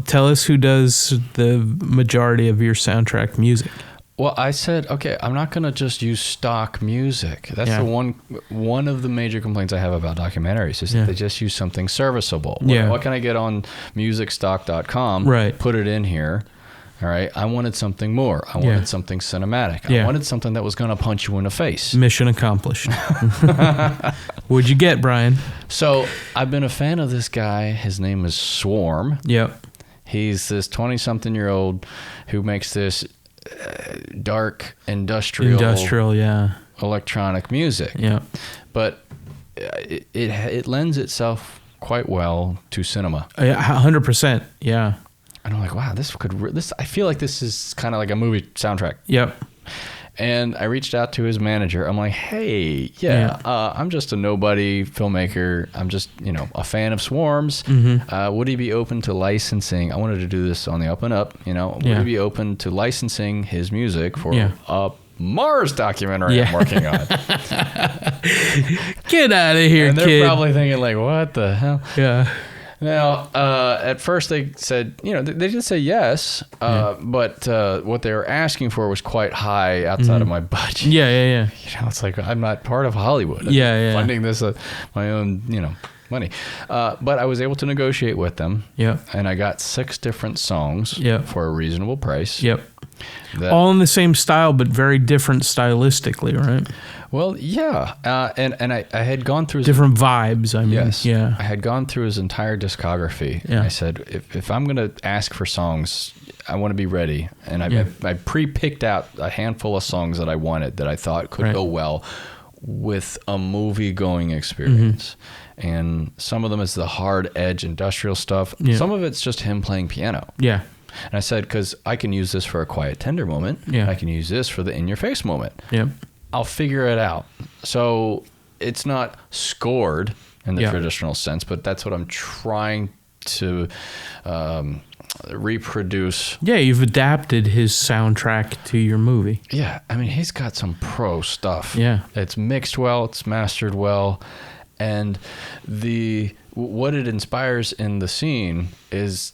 tell us who does the majority of your soundtrack music. Well, I said, okay, I'm not going to just use stock music. That's the one of the major complaints I have about documentaries is that they just use something serviceable. What can I get on musicstock.com? Right. Put it in here. All right. I wanted something more. I wanted something cinematic. I wanted something that was going to punch you in the face. Mission accomplished. What'd you get, Brian? So I've been a fan of this guy. His name is Swarm. Yep. He's this 20-something-year-old who makes this dark industrial electronic music. Yeah. But it lends itself quite well to cinema. 100%. Yeah. And I'm like, wow, I feel like this is kind of like a movie soundtrack. Yep. And I reached out to his manager. I'm like, hey, I'm just a nobody filmmaker. I'm just, a fan of Swarms. Mm-hmm. Would he be open to licensing? I wanted to do this on the up and up, Would he be open to licensing his music for a Mars documentary I'm working on? Get out of here, and they're kid. probably thinking like, what the hell? Yeah. Now, at first they said, they did say yes, but what they were asking for was quite high outside of my budget. Yeah. It's like, I'm not part of Hollywood. I'm funding this my own, money. But I was able to negotiate with them. Yeah. And I got 6 different songs for a reasonable price. Yep. All in the same style, but very different stylistically, right? Well, yeah. And I had gone through different vibes, I mean. Yes. Yeah. I had gone through his entire discography. Yeah. And I said, if I'm going to ask for songs, I want to be ready. And I pre-picked out a handful of songs that I wanted that I thought could go well with a movie-going experience. Mm-hmm. And some of them is the hard edge industrial stuff. Yeah. Some of it's just him playing piano. Yeah. And I said, because I can use this for a quiet, tender moment. Yeah. I can use this for the in-your-face moment. Yep. I'll figure it out. So it's not scored in the traditional sense, but that's what I'm trying to reproduce. Yeah, you've adapted his soundtrack to your movie. Yeah, I mean, he's got some pro stuff. Yeah. It's mixed well, it's mastered well, and what it inspires in the scene is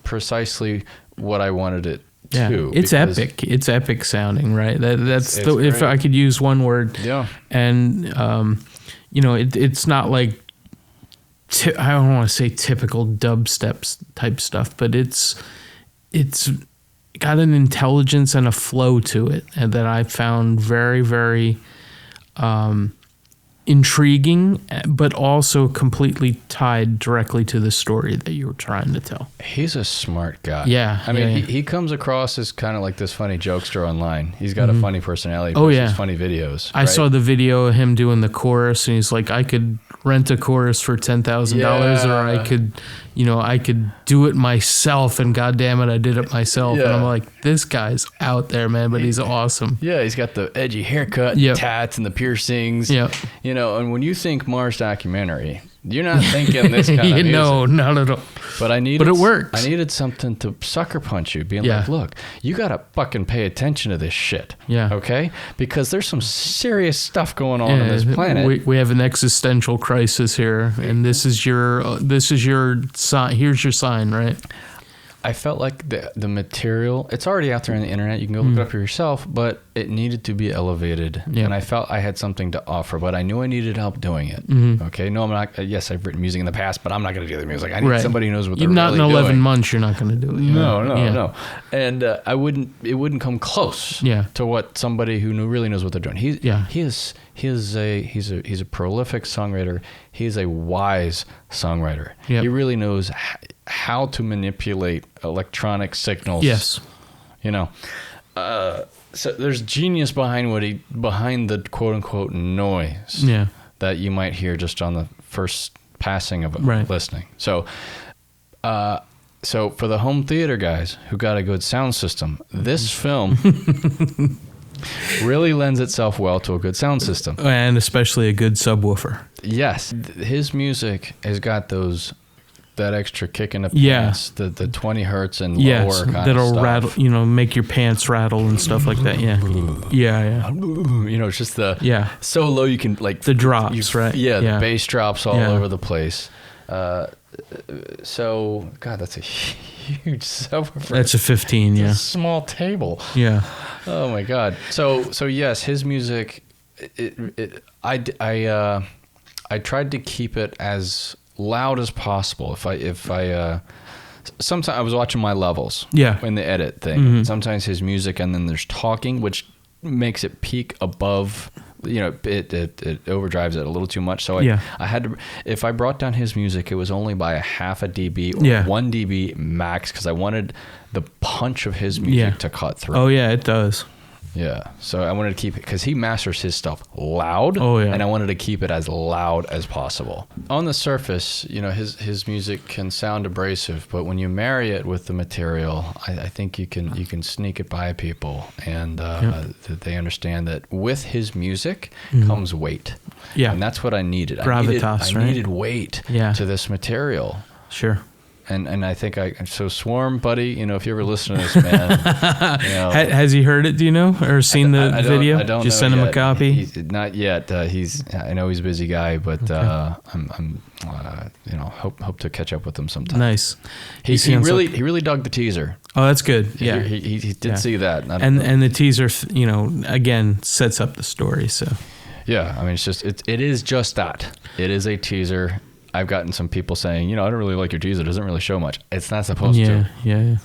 precisely what I wanted it to. It's epic. It's epic sounding, right? If I could use one word. Yeah. And it's not like I don't want to say typical dubstep type stuff, but it's got an intelligence and a flow to it and that I found very, very intriguing, but also completely tied directly to the story that you were trying to tell. He's a smart guy. Yeah. I mean, he comes across as kind of like this funny jokester online. He's got a funny personality. Funny videos. I saw the video of him doing the chorus, and he's like, I could rent a chorus for $10,000, or I could do it myself, and goddamn it, I did it myself. Yeah. And I'm like, this guy's out there, man, but he's awesome. Yeah, he's got the edgy haircut, tats, and the piercings. Yeah. And when you think Mars documentary, you're not thinking this kind of music. No, not at all. But it works. I needed something to sucker punch you, being like, look, you got to fucking pay attention to this shit. Yeah. Okay? Because there's some serious stuff going on this planet. We have an existential crisis here, and this is your sign. Here's your sign, right? I felt like the material, it's already out there on the internet. You can go look it up for yourself, but it needed to be elevated. Yeah. And I felt I had something to offer, but I knew I needed help doing it. Mm-hmm. Okay. No, I'm not. Yes, I've written music in the past, but I'm not going to do the music. I need somebody who knows what they're really doing. Not in 11 months, you're not going to do it. No. And it wouldn't come close to what somebody who really knows what they're doing. He's a prolific songwriter. He's a wise songwriter. Yep. He really knows how to manipulate electronic signals. Yes. So there's genius behind the quote unquote noise that you might hear just on the first passing of listening. So for the home theater guys who got a good sound system, this film really lends itself well to a good sound system. And especially a good subwoofer. Yes. His music has got that extra kick in the pants, the 20 hertz and lower kind that'll of stuff. rattle, make your pants rattle and stuff like that. Yeah. It's just so low you can like the drops, right? Yeah, the bass drops all over the place. So, God, that's a huge sofa. That's a 15, yeah. A small table. Yeah. Oh my God. So yes, his music. I tried to keep it as loud as possible. Sometimes I was watching my levels. Yeah. In the edit thing. Sometimes his music, and then there's talking, which makes it peak above. It overdrives it a little too much. So I had to, if I brought down his music, it was only by a half a dB or 1 dB max, because I wanted the punch of his music to cut through. Oh yeah, it does. Yeah. So I wanted to keep it, because he masters his stuff loud. Oh yeah. And I wanted to keep it as loud as possible. On the surface, his music can sound abrasive, but when you marry it with the material, I think you can sneak it by people, and that they understand that with his music comes weight. Yeah. And that's what I needed. Gravitas, I needed weight to this material. Sure. And I think Swarm, buddy, if you ever listen to this, man. Has he heard it, do you know? Or seen the video? I don't Just know send him yet. a copy? Not yet. I know he's a busy guy, but I'm hope to catch up with him sometime. Nice. He really dug the teaser. Oh, that's good. Yeah. He did see that. And the teaser, again, sets up the story, so. Yeah, I mean, it is just that. It is a teaser. I've gotten some people saying, I don't really like your teaser. It doesn't really show much. It's not supposed to. Yeah.